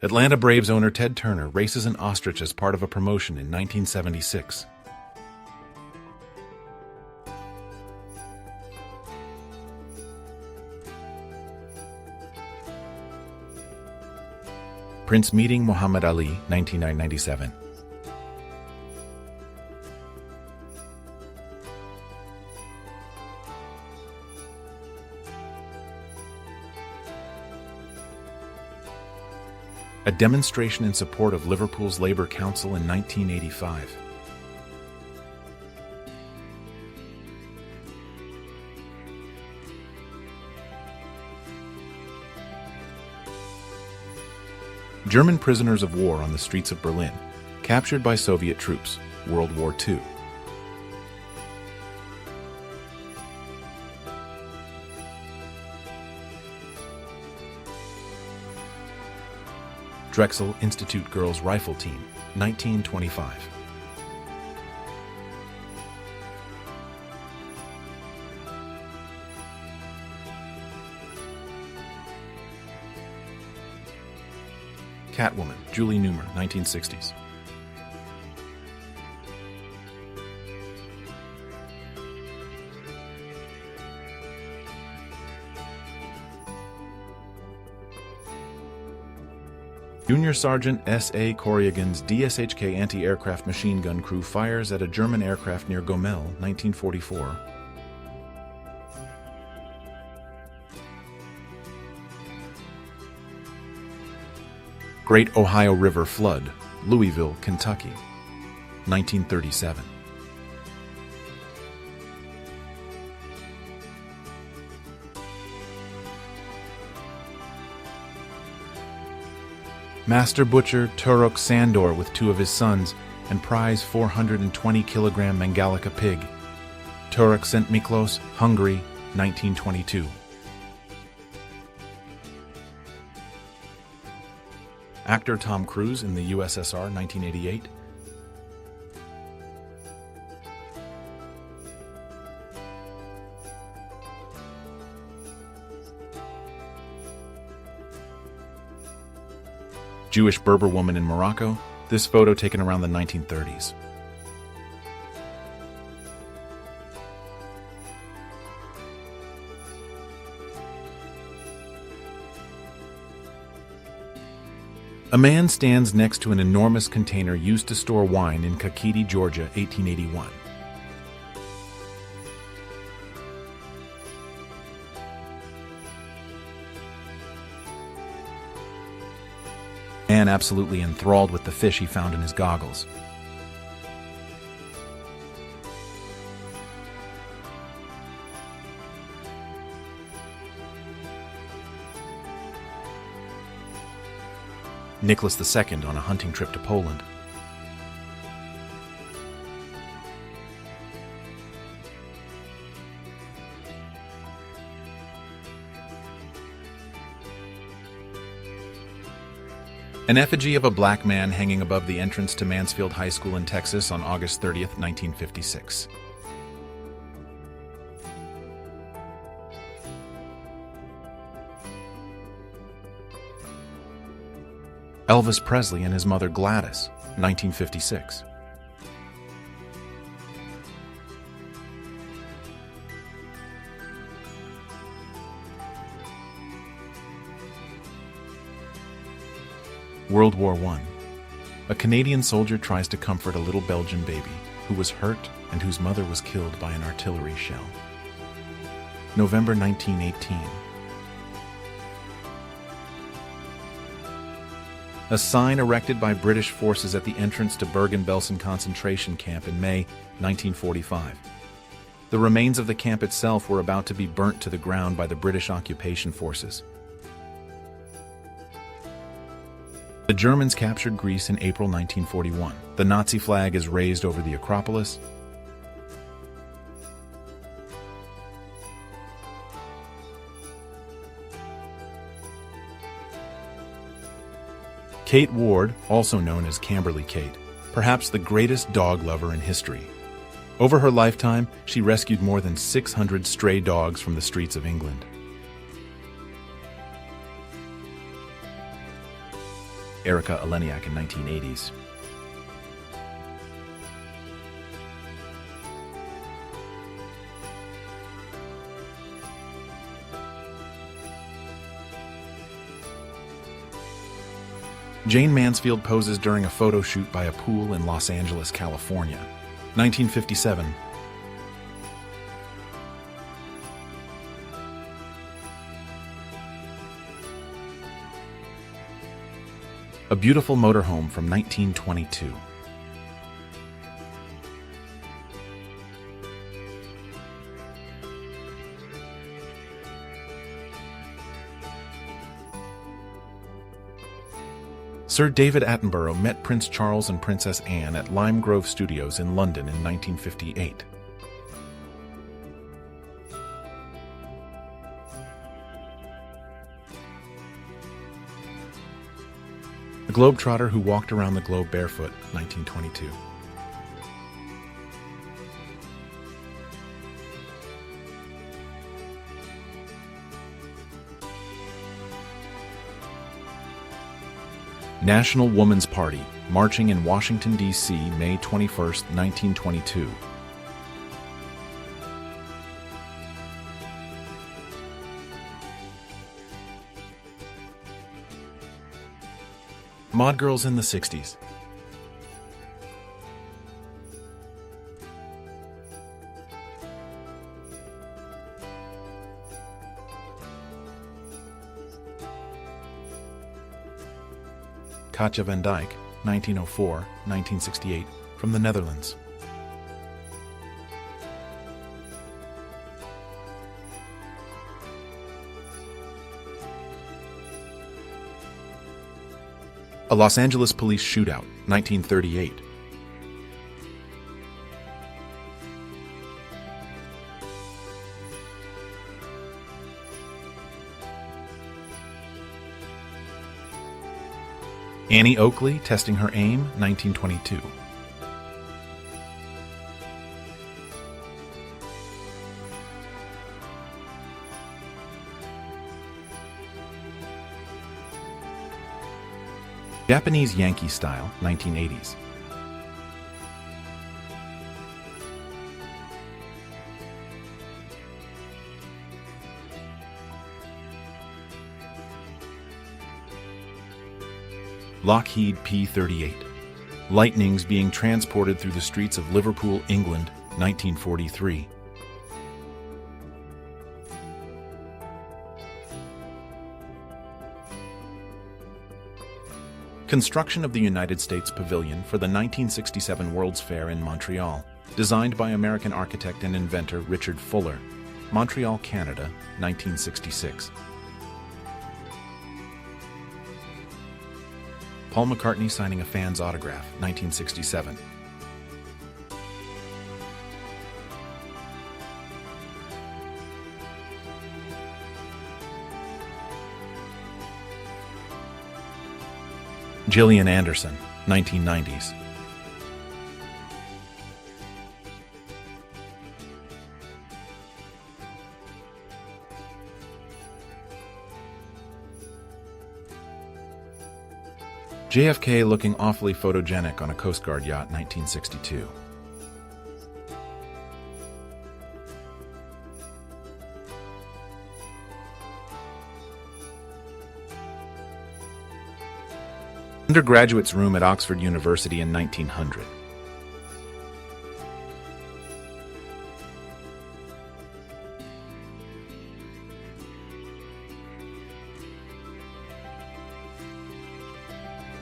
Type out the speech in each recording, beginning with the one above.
Atlanta Braves owner Ted Turner races an ostrich as part of a promotion in 1976. Prince meeting Muhammad Ali, 1997. A demonstration in support of Liverpool's Labour Council in 1985. German prisoners of war on the streets of Berlin, captured by Soviet troops, World War II. Drexel Institute Girls Rifle Team, 1925. Catwoman, Julie Newmar, 1960s. Junior Sergeant S.A. Corrigan's DSHK anti-aircraft machine gun crew fires at a German aircraft near Gomel, 1944. Great Ohio River Flood, Louisville, Kentucky, 1937. Master Butcher Turok Sandor with two of his sons and prize 420-kilogram Mangalica pig. Turok St. Miklos, Hungary, 1922. Actor Tom Cruise in the USSR, 1988. Jewish Berber woman in Morocco, this photo taken around the 1930s. A man stands next to an enormous container used to store wine in Kankakee, Georgia, 1881. Man absolutely enthralled with the fish he found in his goggles. Nicholas II on a hunting trip to Poland. An effigy of a black man hanging above the entrance to Mansfield High School in Texas on August 30th, 1956. Elvis Presley and his mother Gladys, 1956. World War I. A Canadian soldier tries to comfort a little Belgian baby who was hurt and whose mother was killed by an artillery shell. November 1918. A sign erected by British forces at the entrance to Bergen-Belsen concentration camp in May 1945. The remains of the camp itself were about to be burnt to the ground by the British occupation forces. The Germans captured Greece in April 1941. The Nazi flag is raised over the Acropolis. Kate Ward, also known as Camberley Kate, perhaps the greatest dog lover in history. Over her lifetime, she rescued more than 600 stray dogs from the streets of England. Erica Eleniak in 1980s. Jane Mansfield poses during a photo shoot by a pool in Los Angeles, California. 1957. A Beautiful Motorhome from 1922. Sir David Attenborough met Prince Charles and Princess Anne at Lime Grove Studios in London in 1958. A globetrotter who walked around the globe barefoot, 1922. National Woman's Party, marching in Washington, D.C., May 21, 1922. Mod Girls in the 60s. Katja van Dyck, 1904-1968, from the Netherlands. A Los Angeles police shootout, 1938. Annie Oakley testing her aim, 1922. Japanese Yankee style, 1980s. Lockheed P-38. Lightnings being transported through the streets of Liverpool, England, 1943. Construction of the United States Pavilion for the 1967 World's Fair in Montreal, designed by American architect and inventor Richard Fuller, Montreal, Canada, 1966. Paul McCartney signing a fan's autograph, 1967. Gillian Anderson, 1990s. JFK looking awfully photogenic on a Coast Guard yacht, 1962. Undergraduate's room at Oxford University in 1900.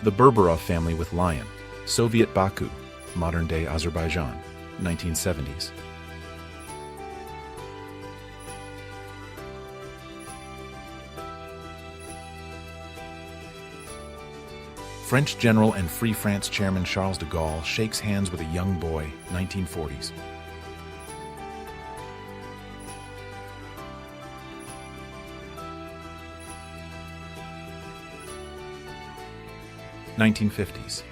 The Berberov family with lion, Soviet Baku, modern-day Azerbaijan, 1970s. French general and Free France chairman Charles de Gaulle shakes hands with a young boy, 1940s. (1950s).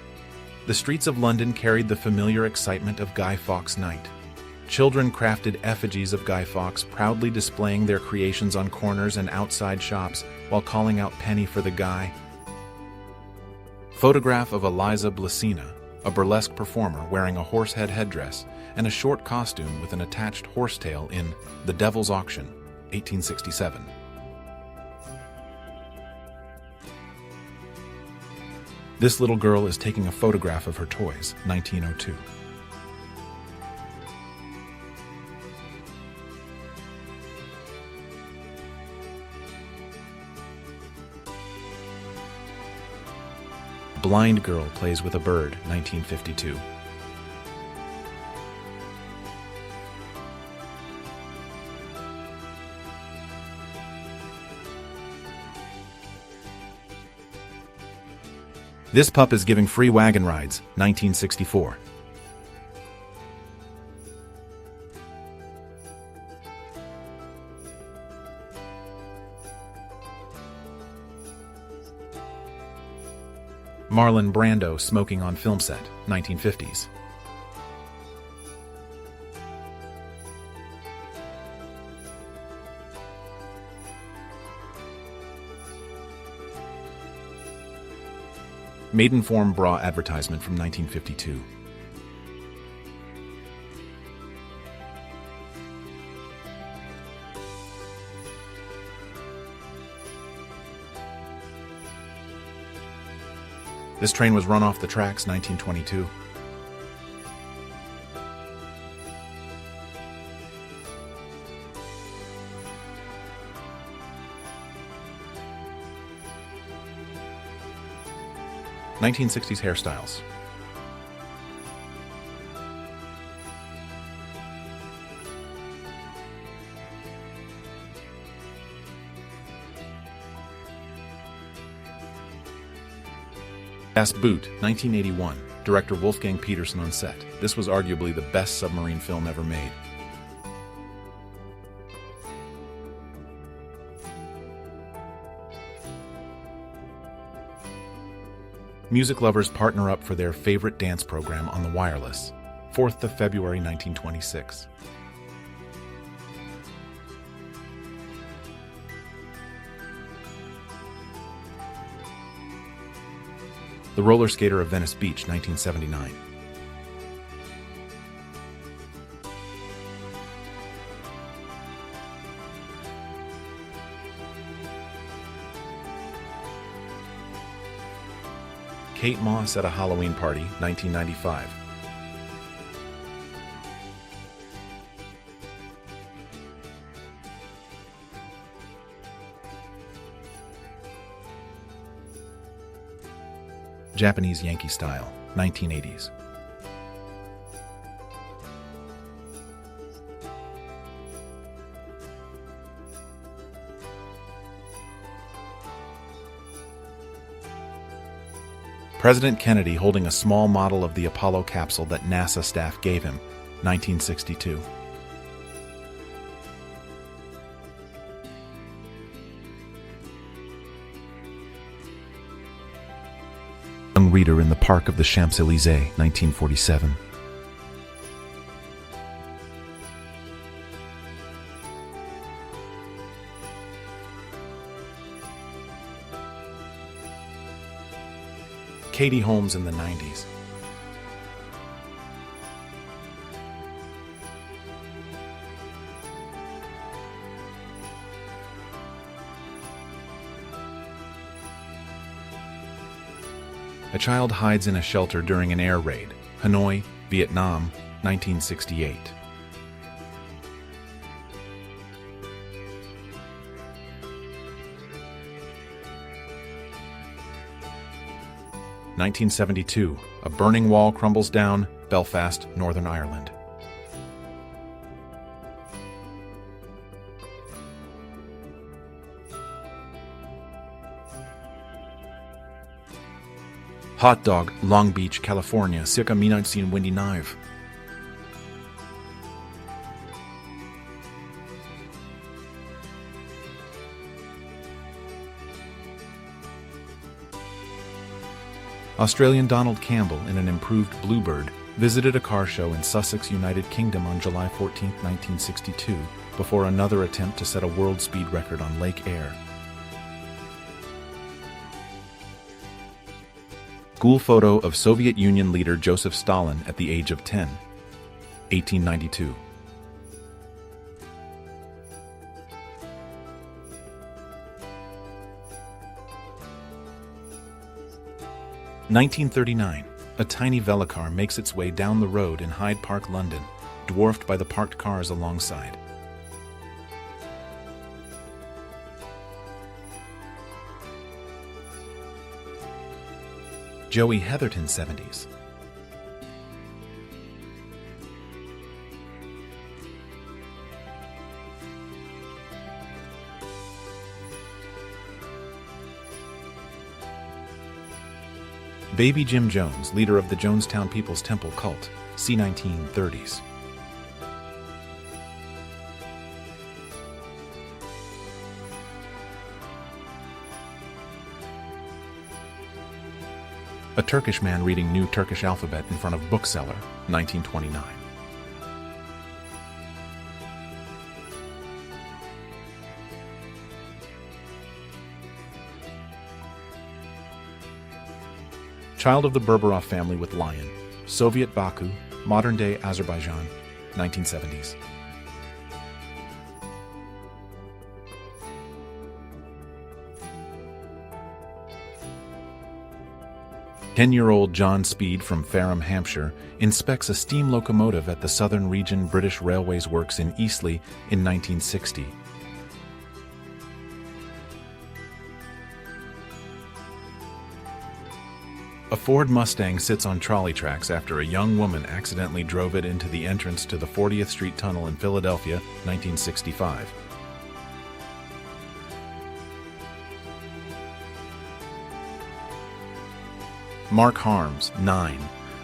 The streets of London carried the familiar excitement of Guy Fawkes Night. Children crafted effigies of Guy Fawkes, proudly displaying their creations on corners and outside shops while calling out "Penny for the Guy." Photograph of Eliza Blasina, a burlesque performer wearing a horse head headdress and a short costume with an attached horsetail in The Devil's Auction, 1867. This little girl is taking a photograph of her toys, 1902. Blind girl plays with a bird, 1952. This pup is giving free wagon rides, 1964. Marlon Brando smoking on film set, 1950s. Maidenform bra advertisement from 1952. This train was run off the tracks, 1922. '60s hairstyles. Das Boot, 1981. Director Wolfgang Petersen on set. This was arguably the best submarine film ever made. Music lovers partner up for their favorite dance program on the wireless. 4th of February 1926. The Roller Skater of Venice Beach, 1979. Kate Moss at a Halloween Party, 1995. Japanese Yankee Style, 1980s. President Kennedy holding a small model of the Apollo capsule that NASA staff gave him, 1962. Young reader in the Park of the Champs-Élysées, 1947. Katie Holmes in the 90s. A child hides in a shelter during an air raid. Hanoi, Vietnam, 1968. (1972), a burning wall crumbles down, Belfast, Northern Ireland. Hot dog, Long Beach, California, circa 1929. Australian Donald Campbell, in an improved Bluebird, visited a car show in Sussex, United Kingdom on July 14, 1962, before another attempt to set a world speed record on Lake Eyre. School photo of Soviet Union leader Joseph Stalin at the age of 10, 1892. (1939). A tiny Velocar makes its way down the road in Hyde Park, London, dwarfed by the parked cars alongside. Joey Heatherton, 70s. Baby Jim Jones, leader of the Jonestown People's Temple cult, c. 1930s. A Turkish man reading new Turkish alphabet in front of bookseller, 1929. Child of the Berberov family with lion, Soviet Baku, modern-day Azerbaijan, 1970s. Ten-year-old John Speed from Fareham, Hampshire, inspects a steam locomotive at the Southern Region British Railways Works in Eastleigh in 1960. A Ford Mustang sits on trolley tracks after a young woman accidentally drove it into the entrance to the 40th Street Tunnel in Philadelphia, 1965. Mark Harms, 9,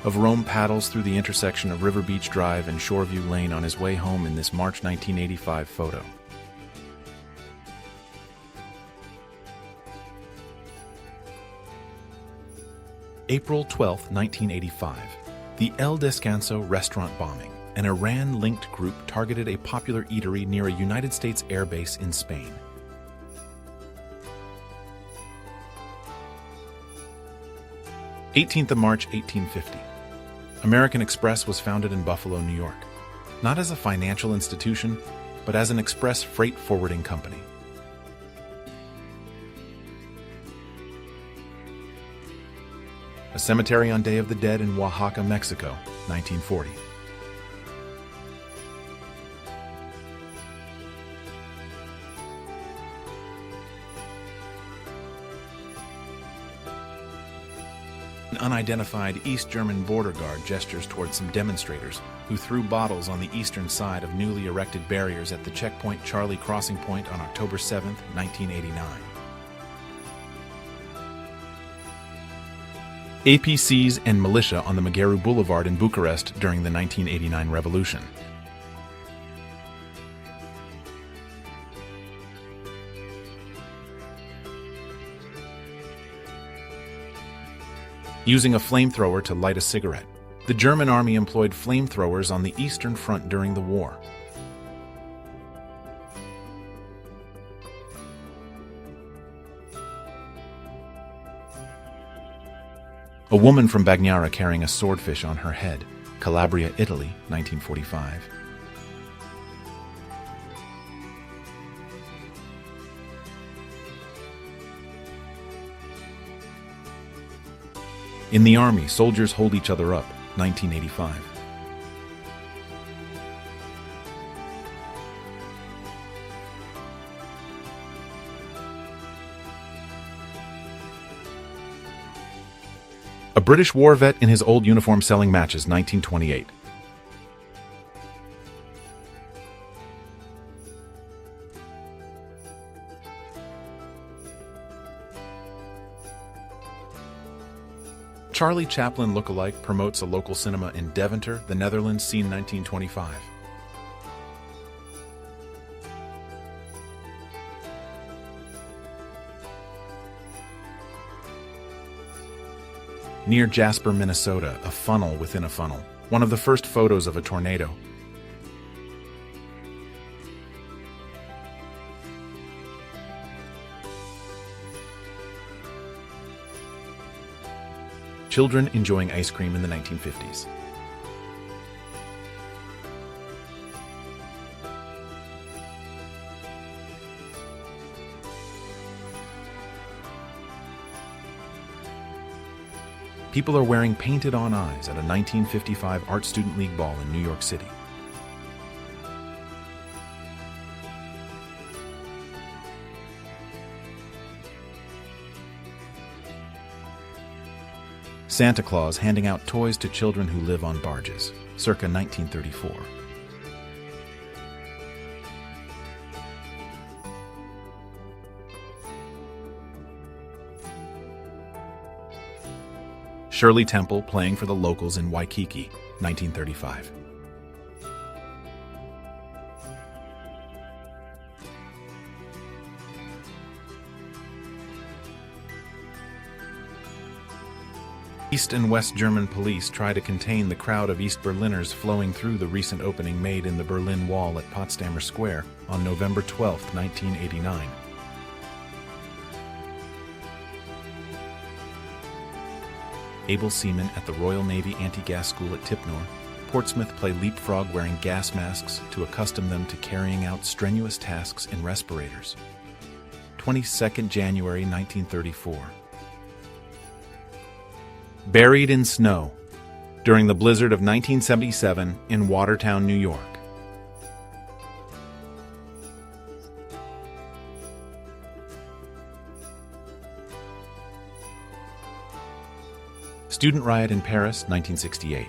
of Rome paddles through the intersection of River Beach Drive and Shoreview Lane on his way home in this March 1985 photo. April 12, 1985. The El Descanso restaurant bombing. An Iran-linked group targeted a popular eatery near a United States air base in Spain. March 1850. American Express was founded in Buffalo, New York, not as a financial institution, but as an express freight forwarding company. A cemetery on Day of the Dead in Oaxaca, Mexico, 1940. An unidentified East German border guard gestures towards some demonstrators who threw bottles on the eastern side of newly erected barriers at the checkpoint Charlie crossing point on October 7, 1989. APCs and militia on the Magheru Boulevard in Bucharest during the 1989 revolution. Using a flamethrower to light a cigarette. The German army employed flamethrowers on the Eastern Front during the war. A woman from Bagnara carrying a swordfish on her head, Calabria, Italy, 1945. In the Army, soldiers hold each other up, 1985. A British war vet in his old uniform selling matches, 1928. Charlie Chaplin lookalike promotes a local cinema in Deventer, the Netherlands, scene 1925. Near Jasper, Minnesota, a funnel within a funnel. One of the first photos of a tornado. Children enjoying ice cream in the 1950s. People are wearing painted-on eyes at a 1955 Art Student League ball in New York City. Santa Claus handing out toys to children who live on barges, circa 1934. Shirley Temple playing for the locals in Waikiki, 1935. East and West German police try to contain the crowd of East Berliners flowing through the recent opening made in the Berlin Wall at Potsdamer Square on November 12, 1989. Able seamen at the Royal Navy Anti-Gas School at Tipnor, Portsmouth play leapfrog wearing gas masks to accustom them to carrying out strenuous tasks in respirators. 22nd January 1934. Buried in snow during the blizzard of 1977 in Watertown, New York. Student riot in Paris, 1968.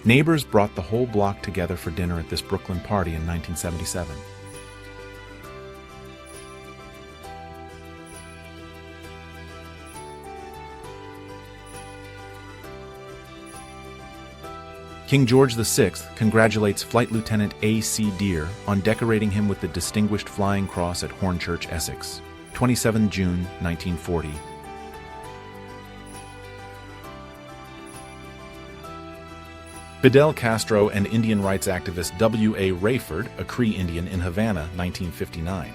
Neighbors brought the whole block together for dinner at this Brooklyn party in 1977. King George VI congratulates Flight Lieutenant A.C. Deere on decorating him with the Distinguished Flying Cross at Hornchurch, Essex, 27 June 1940. Fidel Castro and Indian rights activist W.A. Rayford, a Cree Indian in Havana, 1959.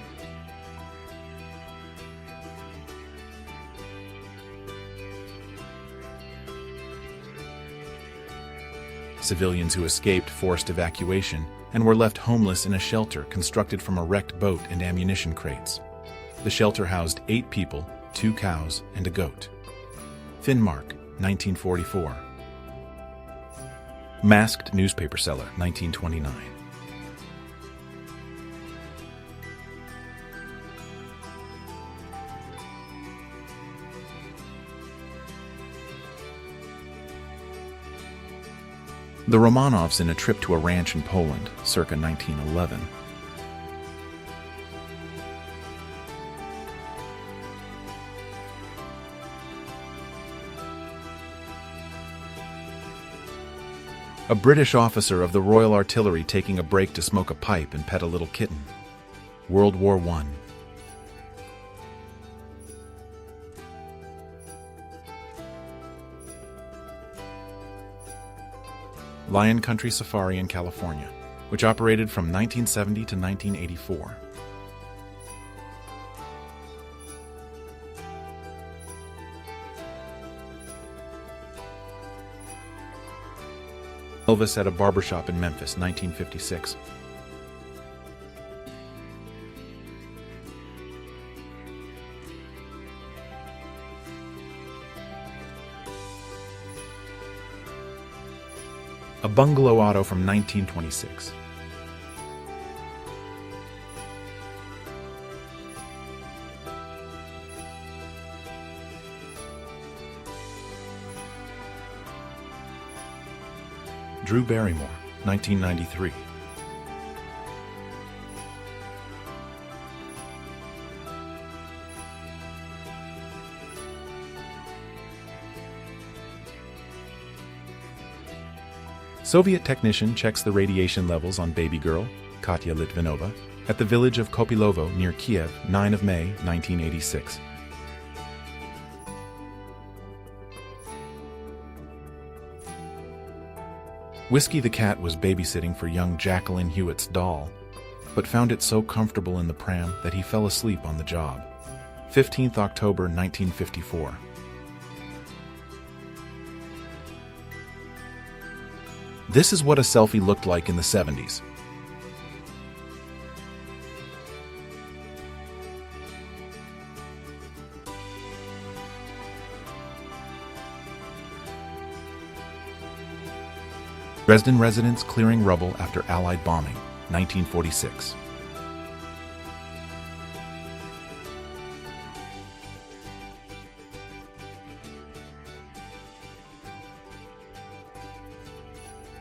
Civilians who escaped forced evacuation and were left homeless in a shelter constructed from a wrecked boat and ammunition crates. The shelter housed 8 people, 2 cows, and a goat. Finnmark, 1944. Masked newspaper seller, 1929. The Romanovs in a trip to a ranch in Poland, circa 1911. A British officer of the Royal Artillery taking a break to smoke a pipe and pet a little kitten. World War I. Lion Country Safari in California, which operated from 1970 to 1984. Elvis at a barbershop in Memphis, 1956. A bungalow auto from 1926. Drew Barrymore, 1993. Soviet technician checks the radiation levels on baby girl, Katya Litvinova, at the village of Kopilovo near Kiev, 9 of May, 1986. Whiskey the cat was babysitting for young Jacqueline Hewitt's doll, but found it so comfortable in the pram that he fell asleep on the job. 15th October 1954. This is what a selfie looked like in the 70s. Dresden residents clearing rubble after Allied bombing, 1946.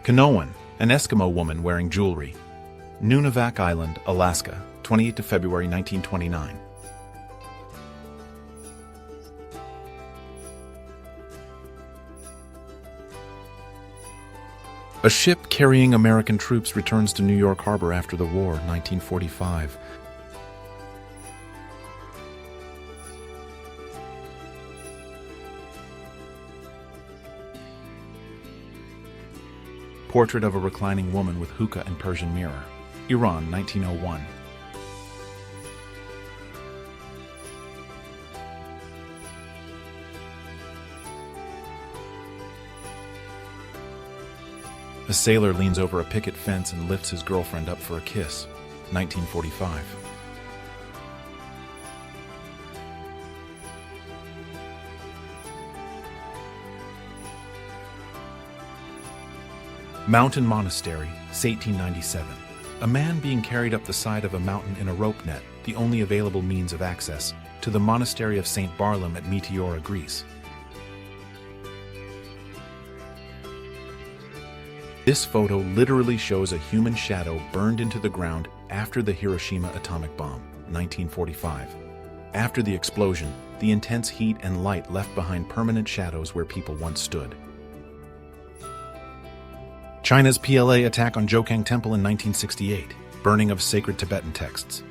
Kanoan, an Eskimo woman wearing jewelry. Nunivak Island, Alaska, 28 February 1929. A ship carrying American troops returns to New York Harbor after the war, 1945. Portrait of a reclining woman with hookah and Persian mirror. Iran, 1901. A sailor leans over a picket fence and lifts his girlfriend up for a kiss. 1945. Mountain Monastery, 1897. A man being carried up the side of a mountain in a rope net, the only available means of access, to the monastery of St. Barlaam at Meteora, Greece. This photo literally shows a human shadow burned into the ground after the Hiroshima atomic bomb, 1945. After the explosion, the intense heat and light left behind permanent shadows where people once stood. China's PLA attack on Jokhang Temple in 1968, burning of sacred Tibetan texts.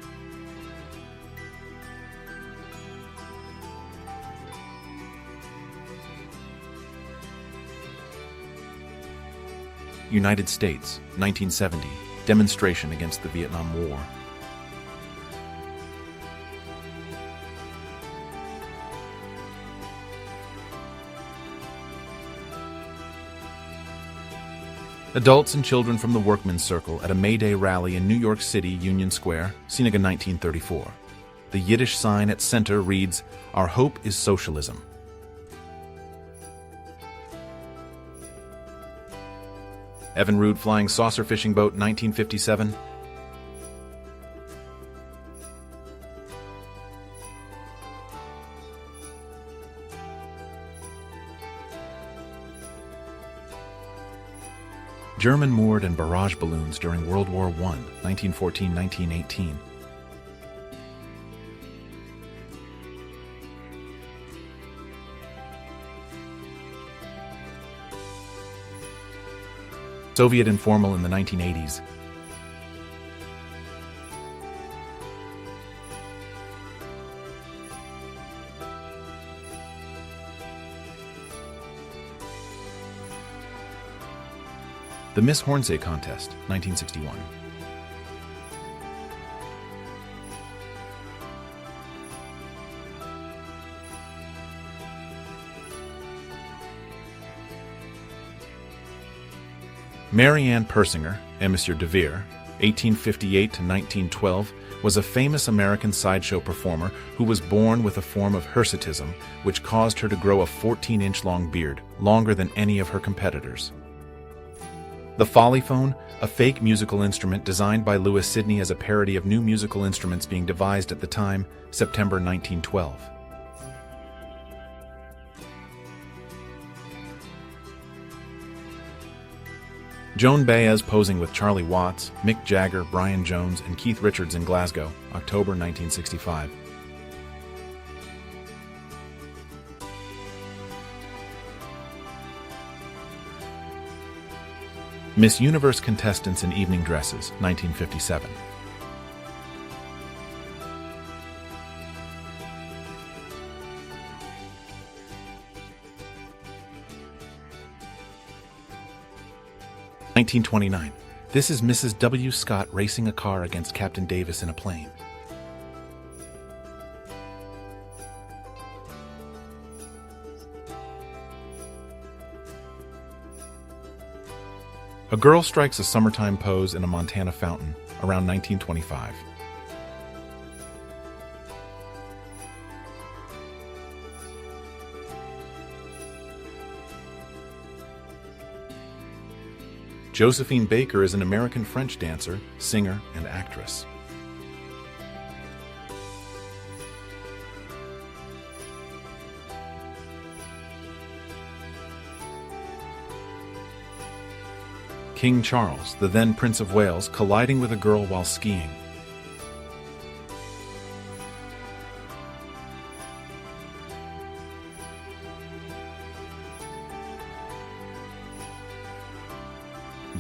United States, 1970, demonstration against the Vietnam War. Adults and children from the Workmen's Circle at a May Day rally in New York City, Union Square, Seneca 1934. The Yiddish sign at center reads, "Our hope is socialism." Evinrude Flying Saucer Fishing Boat, 1957. German moored and barrage balloons during World War I, 1914-1918. Soviet informal in the 1980s. The Miss Hornsey Contest, 1961. Mary Ann Persinger, et Monsieur de Vere, 1858 to 1912, was a famous American sideshow performer who was born with a form of hirsutism, which caused her to grow a 14-inch long beard, longer than any of her competitors. The Follyphone, a fake musical instrument designed by Louis Sidney as a parody of new musical instruments being devised at the time, September 1912. Joan Baez posing with Charlie Watts, Mick Jagger, Brian Jones, and Keith Richards in Glasgow, October 1965. Miss Universe contestants in evening dresses, 1957. 1929. This is Mrs. W. Scott racing a car against Captain Davis in a plane. A girl strikes a summertime pose in a Montana fountain around 1925. Josephine Baker is an American French dancer, singer, and actress. King Charles, the then Prince of Wales, colliding with a girl while skiing.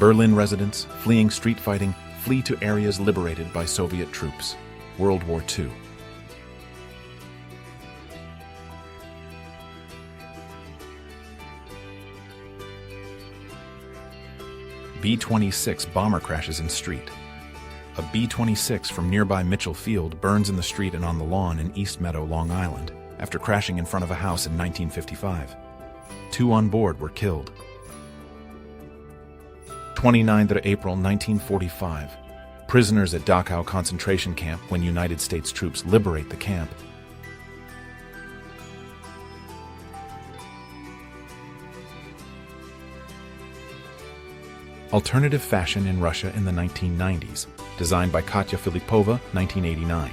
Berlin residents, fleeing street fighting, flee to areas liberated by Soviet troops. World War II. B-26 bomber crashes in street. A B-26 from nearby Mitchell Field burns in the street and on the lawn in East Meadow, Long Island, after crashing in front of a house in 1955. 2 on board were killed. 29th April 1945. Prisoners at Dachau concentration camp when United States troops liberate the camp. Alternative fashion in Russia in the 1990s, designed by Katya Filipova, 1989.